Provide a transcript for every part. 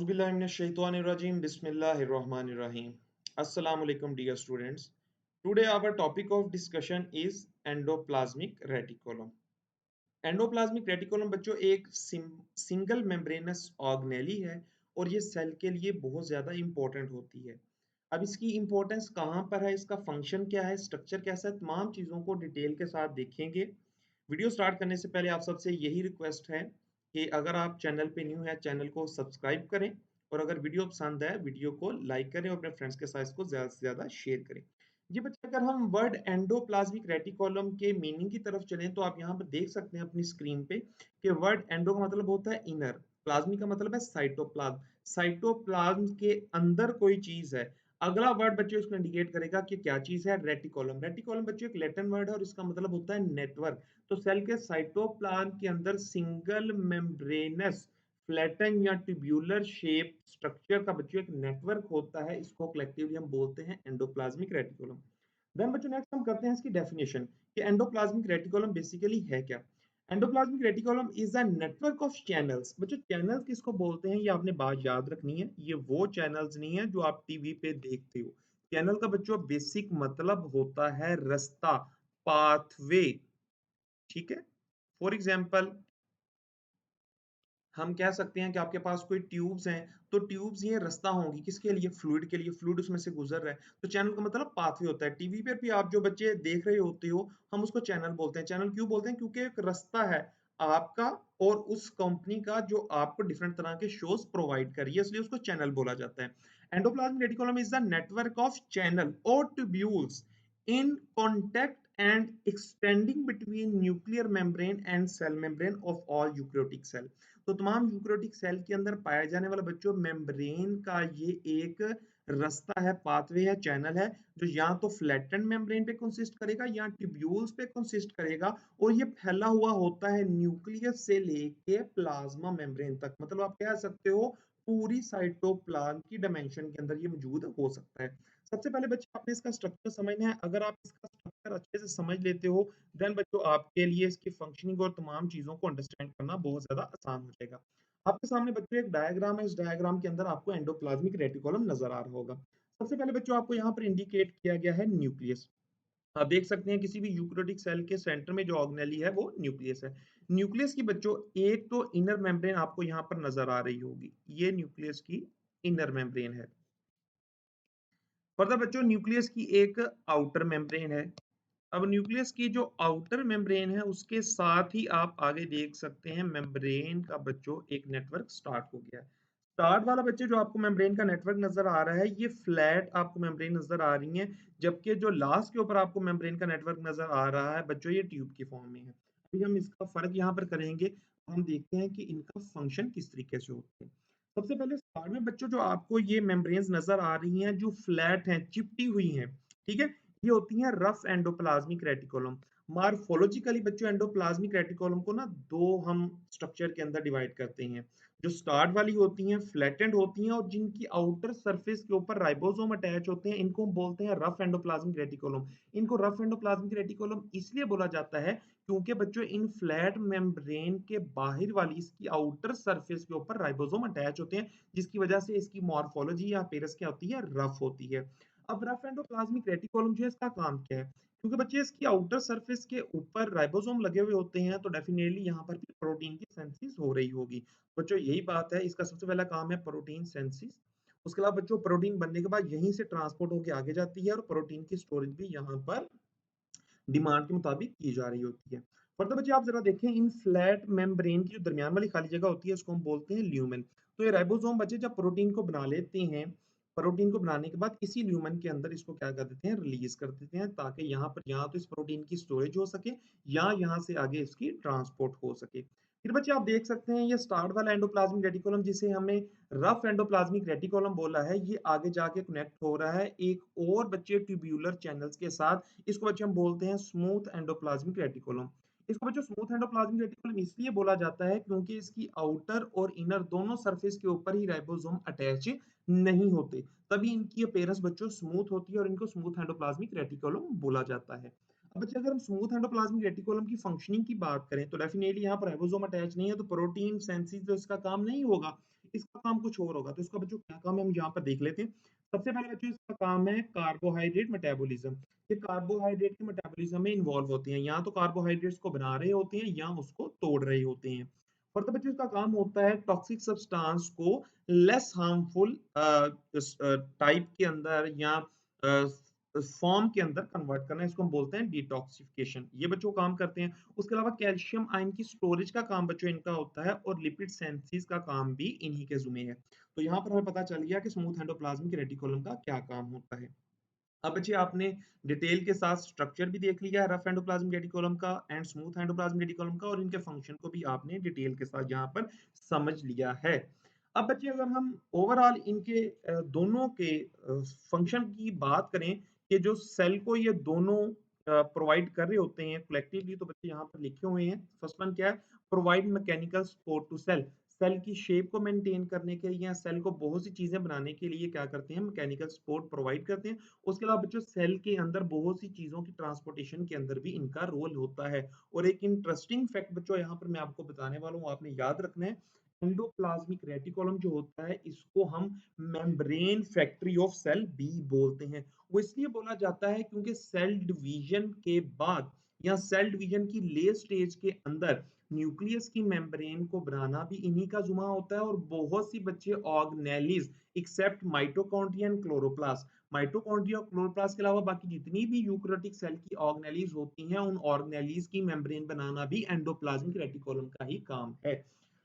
Auzubillahiminash-shaytanir-rajim. Bismillahir-rahmanir-rahim. Assalamu alaikum, dear students. Today our topic of discussion is endoplasmic reticulum. Endoplasmic reticulum बच्चों एक single membranes organelle है और ये cell के लिए बहुत ज़्यादा इंपॉर्टेंट होती है। अब इसकी इंपॉर्टेंस कहाँ पर है, इसका फंक्शन क्या है, स्ट्रक्चर कैसा है, तमाम चीज़ों को डिटेल के साथ देखेंगे। वीडियो स्टार्ट करने से पहले आप सबसे यही रिक्वेस्ट है कि अगर आप चैनल पे न्यू है चैनल को सब्सक्राइब करें और अगर वीडियो पसंद है वीडियो को लाइक करें और अपने फ्रेंड्स के साथ इसको ज़्यादा से ज़्यादा शेयर करें। जी बच्चे, अगर हम वर्ड एंडोप्लाज्मिक रेटिकुलम के मीनिंग की तरफ चलें तो आप यहाँ पर देख सकते हैं अपनी स्क्रीन पे कि वर्ड एंडो का मतलब होता है इनर, प्लाज्मिक का मतलब है साइटोप्लाज्म। साइटोप्लाज्म के अंदर कोई चीज है। अगला वर्ड बच्चों इसको इंडिकेट करेगा कि क्या चीज है, रेटिकुलम। रेटिकुलम बच्चों एक लैटिन वर्ड है और इसका मतलब होता है नेटवर्क। तो सेल के साइटोप्लाज्म के अंदर सिंगल मेम्ब्रेनस फ्लैटन या ट्यूब्यूलर शेप स्ट्रक्चर का बच्चों एक नेटवर्क होता है, इसको कलेक्टिवली हम बोलते हैं एंडोप्लाज्मिक रेटिकुलम। देन बच्चों नेक्स्ट हम करते हैं इसकी डेफिनेशन कि एंडोप्लाज्मिक रेटिकुलम बेसिकली है क्या। Endoplasmic reticulum is a network of channels. बच्चों चैनल्स किसको बोलते हैं ये आपने बात याद रखनी है, ये वो चैनल्स नहीं है जो आप टीवी पे देखते हो। चैनल का बच्चों बेसिक मतलब होता है रास्ता, पाथवे। ठीक है, फॉर एग्जाम्पल हम कह सकते हैं कि आपके पास कोई ट्यूब्स हैं, तो ट्यूब्स ये रास्ता होंगी किसके लिए, फ्लूइड के लिए, फ्लूइड उसमें से गुजर रहा है। तो चैनल का मतलब पाथवे होता है। टीवी पर भी आप जो बच्चे देख रहे होते हो हम उसको चैनल बोलते हैं। चैनल क्यों बोलते हैं, क्योंकि एक रास्ता है आपका और उस कंपनी का जो आपको डिफरेंट तरह के शोज प्रोवाइड कर रही है, इसलिए उसको चैनल बोला जाता है। Endoplasmic reticulum is the network of channel और tubules in contact and extending between nuclear membrane and cell membrane of all eukaryotic cell। तो तमाम यूकैरियोटिक सेल के अंदर पाया जाने वाला बच्चों मेम्ब्रेन का ये एक रास्ता है, पाथवे है, चैनल है, जो या तो फ्लैटेंड मेम्ब्रेन पे कंसिस्ट करेगा या ट्यूब्यूल्स पे कंसिस्ट करेगा और ये फैला हुआ होता है न्यूक्लियस से लेके प्लाज्मा मेम्ब्रेन तक। मतलब आप कह सकते हो पूरी साइटोप्लाज्म की डायमेंशन के अंदर ये मौजूद हो सकता है। सबसे पहले बच्चे आपने इसका स्ट्रक्चर समझना है। अगर आप इसका स्ट्रक्चर अच्छे से समझ लेते हो देन बच्चों आपके लिए इसकी फंक्शनिंग और तमाम चीजों को अंडरस्टैंड करना बहुत ज्यादा आसान हो जाएगा। आपके सामने बच्चों एक डायग्राम है, इस डायग्राम के अंदर आपको एंडोप्लाज्मिक रेटिकुलम नजर आ रहा होगा। सबसे पहले बच्चों आपको यहाँ पर इंडिकेट किया गया है न्यूक्लियस। आप देख सकते हैं किसी भी यूकैरियोटिक सेल के सेंटर में जो ऑर्गेनेली है वो न्यूक्लियस है। न्यूक्लियस की बच्चों एक तो इनर मेम्ब्रेन आपको यहाँ पर नजर आ रही होगी, ये न्यूक्लियस की इनर मेम्ब्रेन है। फर्दर बच्चों न्यूक्लियस की एक आउटर मेम्ब्रेन है। अब न्यूक्लियस की जो आउटर मेम्ब्रेन है उसके साथ ही आप आगे देख सकते हैं मेम्ब्रेन का बच्चों एक नेटवर्क स्टार्ट हो गया है। स्टार्ट वाला बच्चे जो आपको मेम्ब्रेन का नेटवर्क नजर आ रहा है ये फ्लैट आपको मेम्ब्रेन नजर आ रही है, जबकि जो लास्ट के ऊपर आपको मेम्ब्रेन का नेटवर्क नजर आ रहा है बच्चों ये ट्यूब की फॉर्म में है। अभी हम इसका फर्क यहाँ पर करेंगे, हम देखते हैं कि इनका फंक्शन किस तरीके से होता है। सबसे पहले स्टार्ट में बच्चों जो आपको ये मेम्ब्रेन्स नजर आ रही हैं जो फ्लैट हैं, चिपटी हुई हैं, ठीक है, ये होती हैं रफ एंडोप्लाज्मिक रेटिकुलम। मॉर्फोलॉजिकली बच्चों एंडोप्लाज्मिक रेटिकुलम को ना दो हम स्ट्रक्चर के अंदर डिवाइड करते हैं। जो स्टार्ट वाली होती हैं फ्लैटेंड होती हैं और जिनकी आउटर सरफेस के ऊपर राइबोसोम अटैच होते हैं इनको हम बोलते हैं रफ एंडोप्लाज्मिक रेटिकुलम। इनको रफ एंडोप्लाज्मिक रेटिकुलम इसलिए बोला जाता है क्योंकि बच्चों इन फ्लैट मेम्ब्रेन के बाहर वाली इसकी आउटर सरफेस के ऊपर राइबोसोम अटैच होते हैं, जिसकी वजह से इसकी मॉर्फोलॉजी या अपीयरेंस क्या होती है, रफ होती है। अब रफ एंडोप्लाज्मिक रेटिकुलम जो है इसका काम क्या है, क्योंकि बच्चे इसकी आउटर सरफेस के ऊपर राइबोसोम लगे हुए होते हैं तो डेफिनेटली यहाँ पर भी प्रोटीन की सिंथेसिस हो रही होगी। बच्चों यही बात है, इसका सबसे पहला काम है प्रोटीन सिंथेसिस। उसके अलावा बच्चों प्रोटीन बनने के बाद यहीं से ट्रांसपोर्ट होकर आगे जाती है और प्रोटीन की स्टोरेज भी यहाँ पर डिमांड के मुताबिक की जा रही होती है। फर्दर बच्चे आप जरा देखें इन फ्लैट मेम्ब्रेन की जो दरमियान वाली खाली जगह होती है उसको हम बोलते हैं ल्यूमेन। तो ये राइबोसोम बच्चे जब प्रोटीन को बना लेते हैं, प्रोटीन को बनाने के बाद इसी ल्यूमेन के अंदर इसको क्या कर देते हैं, रिलीज कर देते हैं ताकि यहाँ पर यहाँ तो इस प्रोटीन की स्टोरेज हो सके या यहाँ से आगे इसकी ट्रांसपोर्ट हो सके। फिर बच्चे आप देख सकते हैं ये स्टार्ट वाला एंडोप्लाज्मिक रेटिकुलम जिसे हमने रफ एंडोप्लाज्मिक रेटिकुलम बोला है, ये आगे जाके कनेक्ट हो रहा है एक और बच्चे ट्यूब्यूलर चैनल्स के साथ। इसको बच्चे हम बोलते हैं स्मूथ एंडोप्लाज्मिक रेटिकुलम। इसको बच्चों स्मूथ एंडोप्लाज्मिक रेटिकुलम इसलिए बोला जाता है क्योंकि इसकी आउटर और इनर दोनों सरफेस के ऊपर ही राइबोसोम अटैच नहीं होते, तभी इनकी अपीयरेंस बच्चों स्मूथ होती है और इनको स्मूथ एंडोप्लाज्मिक रेटिकुलम बोला जाता है। अब बच्चे अगर हम स्मूथ एंडोप्लाज्मिक रेटिकुलम की फंक्शनिंग की बात करें तो डेफिनेटली यहाँ पर राइबोसोम अटैच नहीं है तो प्रोटीन सिंथेसिस जो इसका काम नहीं होगा। इसका काम कुछ और होगा। तो इसका बच्चों क्या काम है हम यहाँ पर देख लेते हैं। सबसे पहले बच्चों इसका काम है कार्बोहाइड्रेट मेटाबॉलिज्म। ये कार्बोहाइड्रेट के मेटाबॉलिज्म में इन्वॉल्व होते हैं। या तो कार्बोहाइड्रेट्स को बना रहे होते हैं या उसको तोड़ रहे होते हैं। और तो बच्चों इसका काम होता है टॉक्सिक सब्सटेंस को लेस हार्मफुल टाइप के अंदर या फॉर्म के अंदर कन्वर्ट करना, इसको हम बोलते हैं डिटॉक्सिफिकेशन। ये बच्चों काम करते हैं। उसके अलावा कैल्शियम आयन की स्टोरेज का काम बच्चों इनका होता है और लिपिड सिंथेसिस का काम भी इन्हीं के ज़िम्मे है। तो यहाँ पर हमें पता चल गया कि स्मूथ एंडोप्लाज्मिक रेटिकुलम का क्या काम होता है। अब बच्चे आपने डिटेल के साथ स्ट्रक्चर भी देख लिया है रफ एंडोप्लाज्मिक रेटिकुलम का एंड स्मूथ एंडोप्लाज्मिक रेटिकुलम का, और इनके फंक्शन को भी आपने डिटेल के साथ यहाँ पर समझ लिया है। अब बच्चे अगर हम ओवरऑल इनके दोनों के फंक्शन की बात करें कि जो सेल को ये दोनों प्रोवाइड कर रहे होते हैं कलेक्टिवली, तो बच्चे यहाँ पर लिखे हुए हैं। फर्स्ट वन क्या है? Provide mechanical support to cell. Cell की शेप को मेंटेन करने के लिए या सेल को बहुत सी चीजें बनाने के लिए क्या करते हैं? मैकेनिकल सपोर्ट प्रोवाइड करते हैं। उसके अलावा बच्चों सेल के अंदर बहुत सी चीजों की ट्रांसपोर्टेशन के अंदर भी इनका रोल होता है। और एक इंटरेस्टिंग फैक्ट बच्चों यहाँ पर मैं आपको बताने वाला हूँ, आपने याद रखना है। एंडोप्लाज्मिक रेटिकुलम जो होता है इसको हम मेम्ब्रेन फैक्ट्री ऑफ सेल भी बोलते हैं। वो इसलिए बोला जाता है क्योंकि सेल डिवीजन के बाद या सेल डिवीजन की लेट स्टेज के अंदर न्यूक्लियस की मेम्ब्रेन को बनाना भी इन्हीं का जुमा होता है। और बहुत सी बच्चे organelles except mitochondria and chloroplast, mitochondria और क्लोरोप्लास्ट के अलावा बाकी जितनी भी यूकेरियोटिक सेल की ऑर्गेनेलिज होती हैं उन ऑर्गेनेलिज की मेम्ब्रेन बनाना भी एंडोप्लाज्मिक रेटिकुलम का ही काम है।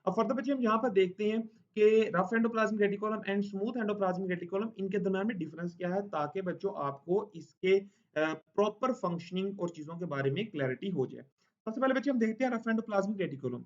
अब फर्दर बच्चे हम यहाँ पर देखते हैं कि rough endoplasmic reticulum and smooth endoplasmic reticulum इनके दरम्यान में डिफरेंस क्या है, ताकि बच्चों आपको इसके प्रॉपर फंक्शनिंग और चीजों के बारे में क्लैरिटी हो जाए। सबसे पहले बच्चे हम देखते हैं rough endoplasmic reticulum.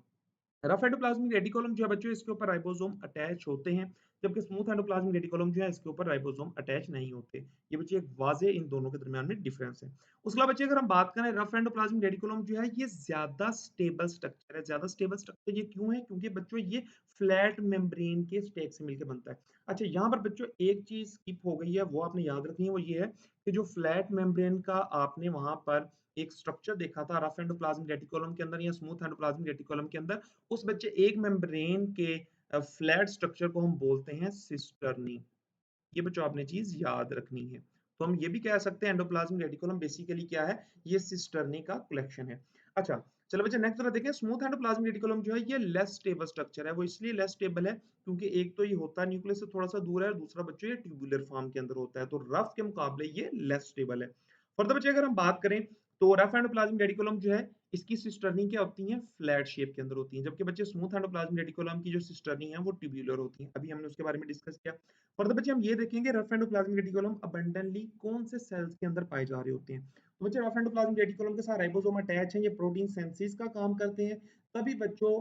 Rough endoplasmic reticulum जो है बच्चों इसके ऊपर राइबोसोम अटैच होते हैं, जबकि स्मूथ एंडोप्लाज्मिक रेटिकुलम जो है इसके ऊपर राइबोसोम अटैच नहीं होते। ये बच्चे एक वाज़ेह इन दोनों के दरमियान में डिफरेंस है। उसके अलावा बच्चे अगर हम बात करें रफ एंडोप्लाज्मिक रेटिकुलम जो है ये ज़्यादा स्टेबल स्ट्रक्चर है। ज़्यादा स्टेबल स्ट्रक्चर ये क्यों है? क्योंकि बच्चों ये फ्लैट मेम्ब्रेन के स्टेक से मिलकर बनता है। अच्छा यहाँ पर बच्चों एक चीज़ स्किप हो गई है, वो आपने याद रखनी है, वो ये है कि जो फ्लैट मेम्ब्रेन का आपने वहाँ पर एक स्ट्रक्चर देखा था रफ एंडोप्लाज्मिक रेटिकुलम के अंदर या स्मूथ एंडोप्लाज्मिक रेटिकुलम के अंदर, उस बच्चे एक मेम्ब्रेन के फ्लैट स्ट्रक्चर को हम बोलते हैं सिस्टर्नी। ये बच्चों आपने चीज याद रखनी है। तो हम ये भी कह सकते हैं एंडोप्लाज्मिक रेटिकुलम बेसिकली क्या है? ये सिस्टर्नी का कलेक्शन है। अच्छा, चलो बच्चे नेक्स्ट जरा देखें। स्मूथ एंडोप्लाज्मिक रेटिकुलम जो है ये लेस स्टेबल स्ट्रक्चर है। वो इसलिए लेस स्टेबल है क्योंकि एक तो ये होता है न्यूक्लियस से थोड़ा सा दूर है और दूसरा बच्चों ये ट्यूबुलर फॉर्म के अंदर होता है। तो रफ के मुकाबले ये लेस स्टेबल है। फर्दर बच्चे अगर हम बात करें तो रफ एंडोप्लाज्मिक रेटिकुलम जो है इसकी सिस्टर्नी क्या होती है? फ्लैट शेप के अंदर होती है, जबकि बच्चे स्मूथ एंडोप्लाज्मिक रेटिकुलम की जो सिस्टर्नी है वो ट्यूबुलर होती है। अभी हमने उसके बारे में डिस्कस किया। फर्दर बच्चे हम ये देखेंगे रफ एंडोप्लाज्मिक रेटिकुलम अबंडेंटली कौन से सेल्स के अंदर पाए जा रहे होते हैं। तो बच्चे रफ एंडोप्लाज्मिक रेटिकुलम के साथ राइबोसोम अटैच है, ये प्रोटीन सिंथेसिस का काम करते हैं। तभी बच्चों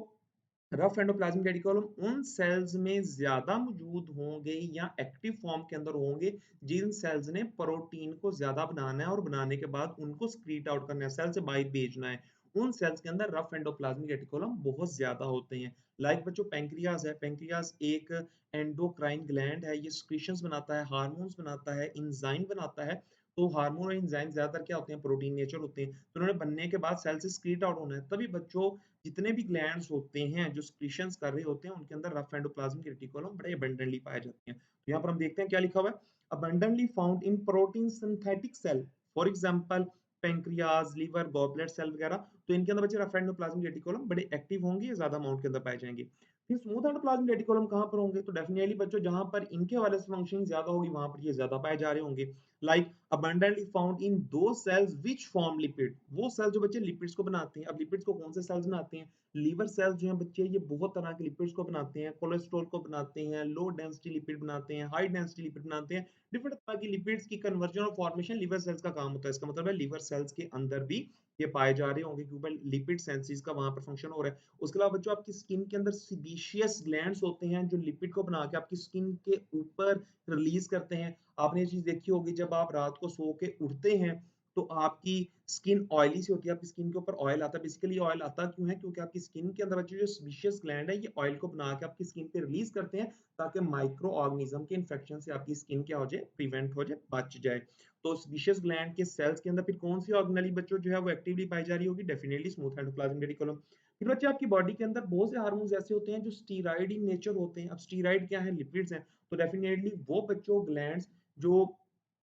रफ एंडोप्लाज्मिक रेटिकुलम उन सेल्स में ज्यादा मौजूद होंगे या एक्टिव फॉर्म के अंदर होंगे जिन सेल्स ने प्रोटीन को ज्यादा बनाना है और बनाने के बाद उनको स्क्रीट आउट करना है, सेल से बाहर भेजना है। उन सेल्स के अंदर रफ एंडोप्लाज्मिक रेटिकुलम बहुत ज्यादा होते हैं। लाइक बच्चों पेंक्रियाज है, पेंक्रियाज एक एंडोक्राइन ग्लैंड है, ये सिक्रीशंस बनाता है, हार्मोन्स बनाता है, एंजाइम बनाता है। तो हार्मोन और एंजाइम ज्यादातर क्या होते हैं? प्रोटीन नेचर होते हैं। तो उन्होंने बनने के बाद सेल से स्क्रीट आउट होना है। तभी बच्चों जितने भी ग्लैंड्स होते हैं जो सिक्रीशंस कर रहे होते हैं उनके अंदर रफ एंडोप्लाज्मिक रेटिकुलम बड़े अबंडेंटली पाए जाते हैं। तो यहाँ पर हम देखते हैं क्या लिखा हुआ है, abundantly found in protein synthetic cell, for example pancreas, liver, goblet cell वगैरह। तो इनके अंदर बच्चे रफ एंडोप्लाज्मिक रेटिकुलम बड़े एक्टिव होंगे, ये ज्यादा अमाउंट के अंदर पाए जाएंगे। फिर स्मूथ एंडोप्लाज्मिक रेटिकुलम कहाँ पर होंगे? तो डेफिनेटली बच्चों जहां पर इनके वाले से फंक्शनिंग ज्यादा होगी वहां पर ये ज्यादा पाए जा रहे होंगे। Like abundantly found in those cells which form lipid, वो सेल जो बच्चे लिपिड्स को बनाते हैं। अब लिपिड्स को कौन से सेल्स बनाते हैं? लीवर सेल्स जो हैं बच्चे ये बहुत तरह के लिपिड्स को बनाते हैं, कोलेस्ट्रॉल को बनाते हैं, लो डेंसिटी लिपिड बनाते हैं, हाई डेंसिटी लिपिड बनाते हैं। डिफरेंट तरह की लिपिड्स की कन्वर्जन और फॉर्मेशन लिवर सेल्स का काम होता है। इसका मतलब है लिवर सेल्स के अंदर भी ये पाए जा रहे होंगे क्योंकि लिपिड सेंसिस का वहां पर फंक्शन हो रहा है। उसके अलावा बच्चों आपकी स्किन के अंदर सीबेशियस ग्लैंड्स होते हैं जो लिपिड को बना के आपकी स्किन के ऊपर रिलीज करते हैं। आपने ये चीज देखी होगी जब आप रात को सो के उठते हैं तो आपकी स्किन ऑयली सी होती है, आपकी स्किन के ऊपर ऑयल आता है। बेसिकली ऑयल आता क्यों है? क्योंकि आपकी स्किन के अंदर बच्चे जो सेबेशियस ग्लैंड है ये ऑयल को बना के आपकी स्किन पे रिलीज करते हैं ताकि माइक्रो ऑर्गेनिज्म के इन्फेक्शन से आपकी स्किन क्या हो जाए? प्रिवेंट हो जाए, बच जाए। तो सेबेशियस ग्लैंड के सेल्स के अंदर फिर कौन सी ऑर्गेनेली बच्चों जो है वो एक्टिवली पाई जा रही होगी? Definitely smooth endoplasmic reticulum. फिर बच्चे आपकी बॉडी के अंदर बहुत से हार्मोन्स ऐसे होते हैं जो स्टेरॉइड इन नेचर होते हैं। अब स्टेरॉइड क्या है? लिपिड्स हैं। तो डेफिनिटली वो बच्चों ग्लैंड्स जो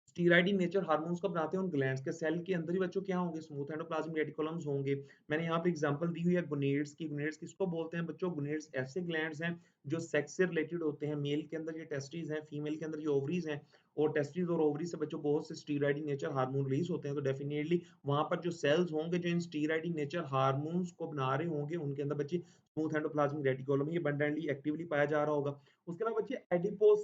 स्टीरॉयड इन नेचर हार्मोन्स को बनाते हैं उन ग्लैंड्स के सेल के अंदर ही बच्चों क्या होंगे? स्मूथ एंडोप्लाज्मिक रेटिकुलम्स होंगे। मैंने यहाँ पे एग्जांपल दी हुई है गोनेड्स की। गोनेड्स किसको बोलते हैं बच्चों? गोनेड्स ऐसे ग्लैंड्स हैं जो सेक्स से रिलेटेड होते हैं। मेल के अंदर ये टेस्टिस हैं, फीमेल के अंदर ये ओवरीज हैं और टेस्टिस और ओवरी से बच्चों बहुत से steroid in nature hormone release होते हैं। तो डेफिनिटली वहाँ पर जो सेल्स होंगे जो इन स्टीरॉयड इन नेचर हार्मोन्स को बना रहे होंगे उनके अंदर बच्चे स्मूथ एंडोप्लाज्मिक रेटिकुलम ये अबंडेंटली एक्टिवली पाया जा रहा होगा। उसके अलावा बच्चे एडिपोज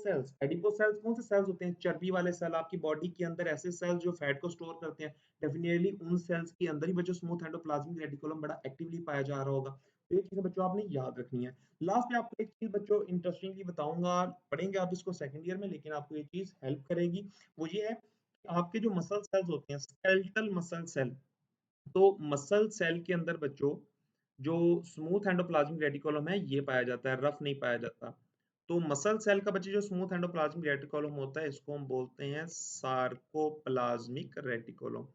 सेल्स कौन से सेल्स होते हैं? चर्बी वाले सेल। आपकी बॉडी के अंदर ऐसे सेल्स जो फैट को स्टोर करते हैं। डेफिनिटली उन सेल्स के अंदर ही बच्चों स्मूथ एंडोप्लाज्मिक रेटिकुलम बड़ा एक्टिवली पाया जा रहा होगा। तो ये चीजें बच्चों आपने याद रखनी है। लास्ट में आपको एक चीज बच्चों इंटरेस्टिंगली बताऊंगा, पढ़ेंगे आप इसको सेकंड ईयर में, लेकिन आपको ये चीज हेल्प करेगी। वो ये है कि आपके जो मसल सेल्स होते हैं, स्केलेटल मसल सेल, तो मसल सेल के अंदर बच्चों जो स्मूथ एंडोप्लाज्मिक रेटिकुलम है ये पाया जाता है, रफ नहीं पाया जाता। तो मसल सेल का बच्चे जो स्मूथ एंडोप्लाज्मिक रेटिकुलम होता है इसको हम बोलते हैं सार्कोप्लाज्मिक रेटिकुलम।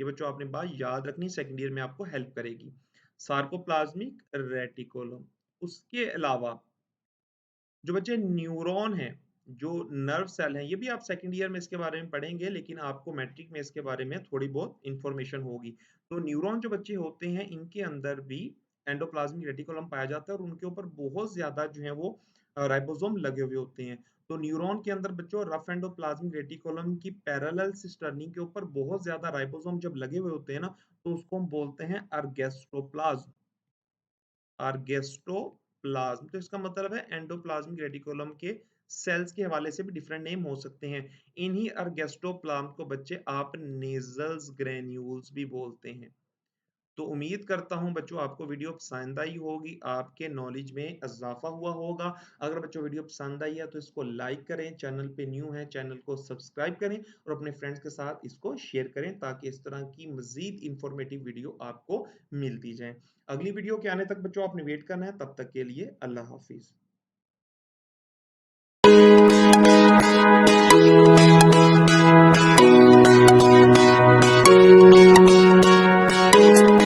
ये बच्चों आपने बात याद रखनी, सेकंड ईयर में आपको हेल्प करेगी। Sarcoplasmic reticulum. उसके अलावा जो बच्चे न्यूरॉन है, जो नर्व सेल है, ये भी आप सेकंड ईयर में इसके बारे में पढ़ेंगे, लेकिन आपको मैट्रिक में इसके बारे में थोड़ी बहुत इंफॉर्मेशन होगी। तो न्यूरॉन जो बच्चे होते हैं इनके अंदर भी एंडोप्लाज्मिक रेटिकुलम पाया जाता है और उनके ऊपर बहुत ज्यादा जो है वो राइबोसोम लगे हुए होते हैं। तो न्यूरॉन के अंदर बच्चों रफ एंडोप्लाज्मिक रेटिकुलम की पैरेलल सिस्टर्नी के ऊपर बहुत ज्यादा राइबोसोम जब लगे हुए होते हैं ना, तो उसको हम बोलते हैं अर्गेस्ट्रोप्लाज्म। अर्गेस्ट्रोप्लाज्म, तो इसका मतलब है एंडोप्लाज्मिक रेटिकुलम के सेल्स के हवाले से भी डिफरेंट नेम हो सकते हैं। इन्हीं अर्गेस्ट्रोप्लाज्म को बच्चे आप नेजल्स ग्रेन्यूल्स भी बोलते हैं। तो उम्मीद करता हूं बच्चों आपको वीडियो पसंद आई होगी, आपके नॉलेज में इजाफा हुआ होगा। अगर बच्चों वीडियो पसंद आई है तो इसको लाइक करें, चैनल पे न्यू है चैनल को सब्सक्राइब करें और अपने फ्रेंड्स के साथ इसको शेयर करें ताकि इस तरह की मजीद इंफॉर्मेटिव वीडियो आपको मिलती जाए। अगली वीडियो के आने तक बच्चों आपने वेट करना है, तब तक के लिए अल्लाह हाफिज।